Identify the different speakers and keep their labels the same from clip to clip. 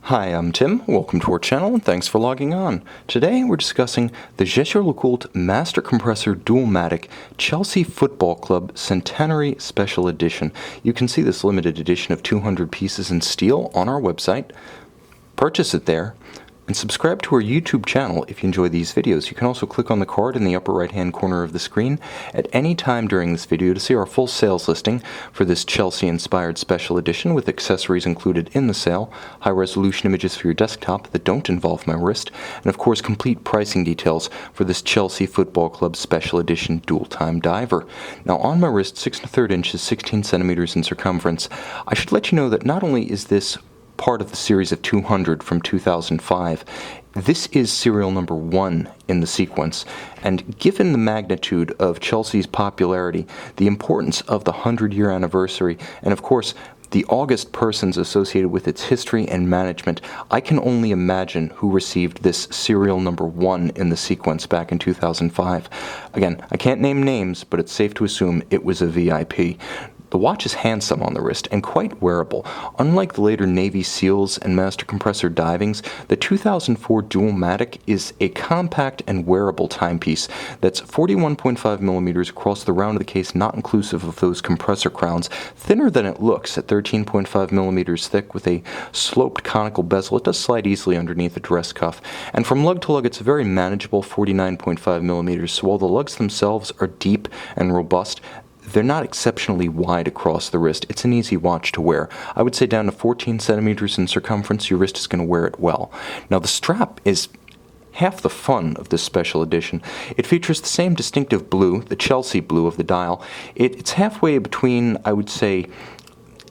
Speaker 1: Hi, I'm Tim. Welcome to our channel and thanks for logging on. Today we're discussing the Jaeger-LeCoultre Master Compressor Dualmatic Chelsea Football Club Centenary Special Edition. You can see this limited edition of 200 pieces in steel on our website. Purchase it there and subscribe to our YouTube channel if you enjoy these videos. You can also click on the card in the upper right hand corner of the screen at any time during this video to see our full sales listing for this Chelsea inspired special edition with accessories included in the sale, high resolution images for your desktop that don't involve my wrist, and of course complete pricing details for this Chelsea Football Club special edition dual time diver. Now on my wrist, 6 1/3 inches, 16 centimeters in circumference, I should let you know that not only is this part of the series of 200 from 2005. This is serial number 1 in the sequence, and given the magnitude of Chelsea's popularity, the importance of the 100-year anniversary, and of course the august persons associated with its history and management, I can only imagine who received this serial number 1 in the sequence back in 2005. Again, I can't name names, but it's safe to assume it was a VIP. The watch is handsome on the wrist and quite wearable. Unlike the later Navy SEALs and Master Compressor Divings, the 2004 Dualmatic is a compact and wearable timepiece that's 41.5 millimeters across the round of the case, not inclusive of those compressor crowns, thinner than it looks at 13.5 millimeters thick with a sloped conical bezel. It does slide easily underneath the dress cuff, and from lug to lug it's a very manageable 49.5 millimeters, so while the lugs themselves are deep and robust, they're not exceptionally wide across the wrist. It's an easy watch to wear. I would say down to 14 centimeters in circumference, your wrist is going to wear it well. Now the strap is half the fun of this special edition. It features the same distinctive blue, the Chelsea blue of the dial. It's halfway between, I would say,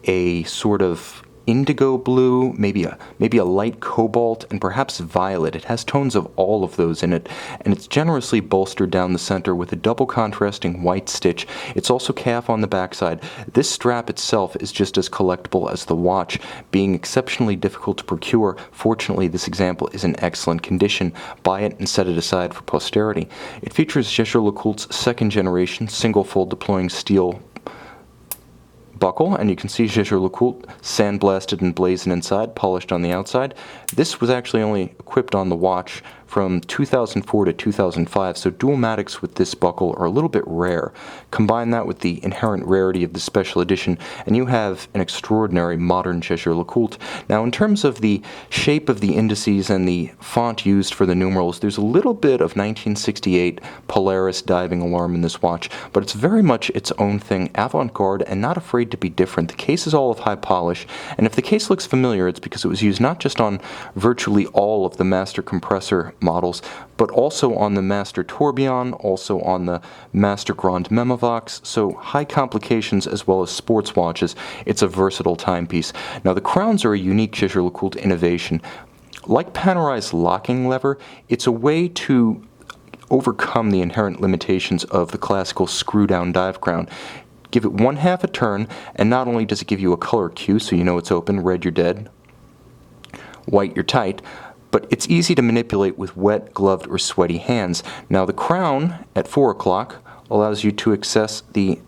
Speaker 1: a sort of indigo blue, maybe a light cobalt, and perhaps violet. It has tones of all of those in it, and it's generously bolstered down the center with a double contrasting white stitch. It's also calf on the backside. This strap itself is just as collectible as the watch, being exceptionally difficult to procure. Fortunately, this example is in excellent condition. Buy it and set it aside for posterity. It features Jaeger-LeCoultre's second generation single fold deploying steel buckle, and you can see Jaeger-LeCoultre sandblasted and blazoned inside, polished on the outside. This was actually only equipped on the watch from 2004 to 2005, so Dualmatics with this buckle are a little bit rare. Combine that with the inherent rarity of the special edition, and you have an extraordinary modern Jaeger-LeCoultre. Now, in terms of the shape of the indices and the font used for the numerals, there's a little bit of 1968 Polaris diving alarm in this watch, but it's very much its own thing, avant-garde, and not afraid to be different. The case is all of high polish, and if the case looks familiar, it's because it was used not just on virtually all of the Master Compressor models, but also on the Master Tourbillon, also on the Master Grand Memovox, so high complications as well as sports watches. It's a versatile timepiece. Now the crowns are a unique Jaeger-LeCoultre innovation. Like Panerais locking lever, it's a way to overcome the inherent limitations of the classical screw-down dive crown. Give it 1/2 a turn, and not only does it give you a color cue so you know it's open, red you're dead, white you're tight, but it's easy to manipulate with wet, gloved, or sweaty hands. Now the crown at 4 o'clock allows you to access the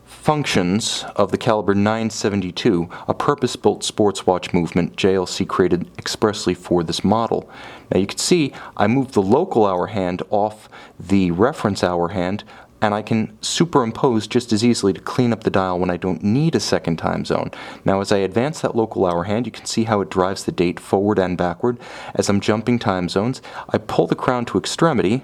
Speaker 1: functions of the caliber 972, a purpose-built sports watch movement JLC created expressly for this model. Now you can see I moved the local hour hand off the reference hour hand, and I can superimpose just as easily to clean up the dial when I don't need a second time zone. Now as I advance that local hour hand, you can see how it drives the date forward and backward. As I'm jumping time zones, I pull the crown to extremity,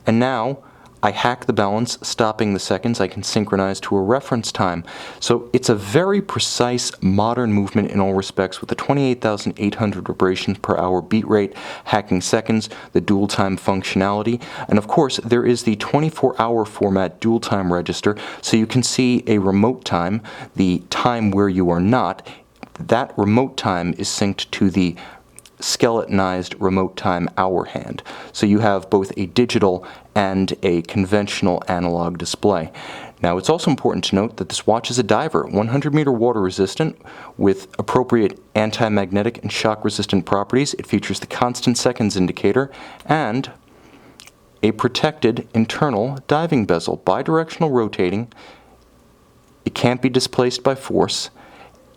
Speaker 1: and now I hack the balance, stopping the seconds. I can synchronize to a reference time. So it's a very precise, modern movement in all respects with a 28,800 vibrations per hour beat rate, hacking seconds, the dual time functionality, and of course there is the 24-hour format dual time register, so you can see a remote time, the time where you are not. That remote time is synced to the skeletonized remote time hour hand. So you have both a digital and a conventional analog display. Now it's also important to note that this watch is a diver, 100-meter water resistant with appropriate anti-magnetic and shock resistant properties. It features the constant seconds indicator and a protected internal diving bezel, bidirectional rotating. It can't be displaced by force,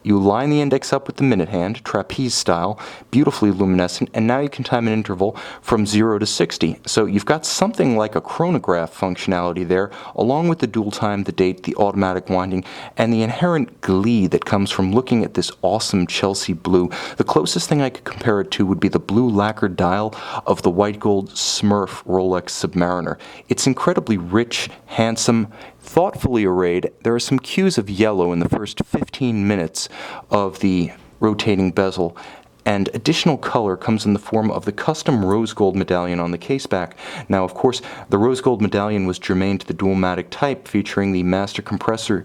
Speaker 1: You line the index up with the minute hand, trapeze style, beautifully luminescent, and now you can time an interval from 0 to 60. So you've got something like a chronograph functionality there, along with the dual time, the date, the automatic winding, and the inherent glee that comes from looking at this awesome Chelsea blue. The closest thing I could compare it to would be the blue lacquered dial of the white gold Smurf Rolex Submariner. It's incredibly rich, handsome, thoughtfully arrayed. There are some cues of yellow in the first 15 minutes of the rotating bezel, and additional color comes in the form of the custom rose gold medallion on the caseback. Now, of course, the rose gold medallion was germane to the Dualmatic type, featuring the Master Compressor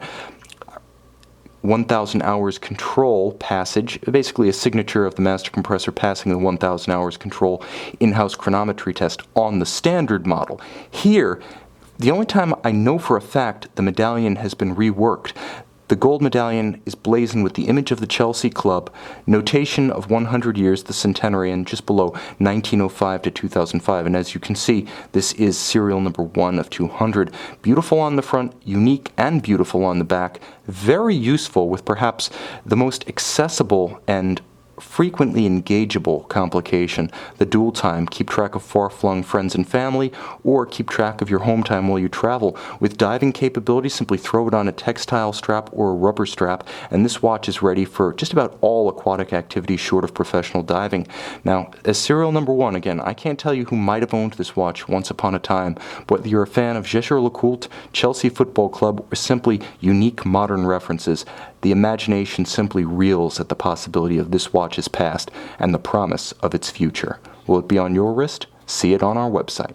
Speaker 1: 1,000 hours control passage, basically a signature of the Master Compressor passing the 1,000 hours control in-house chronometry test on the standard model. Here, the only time I know for a fact the medallion has been reworked, the gold medallion is blazoned with the image of the Chelsea Club, notation of 100 years, the centenary, and just below 1905 to 2005. And as you can see, this is serial number 1 of 200. Beautiful on the front, unique and beautiful on the back. Very useful with perhaps the most accessible and frequently engageable complication, the dual time. Keep track of far-flung friends and family, or keep track of your home time while you travel. With diving capability, simply throw it on a textile strap or a rubber strap, and this watch is ready for just about all aquatic activities short of professional diving. Now, as serial number 1, again, I can't tell you who might have owned this watch once upon a time, but whether you're a fan of Jaeger-LeCoultre, Chelsea Football Club, or simply unique modern references, the imagination simply reels at the possibility of this watch's past and the promise of its future. Will it be on your wrist? See it on our website.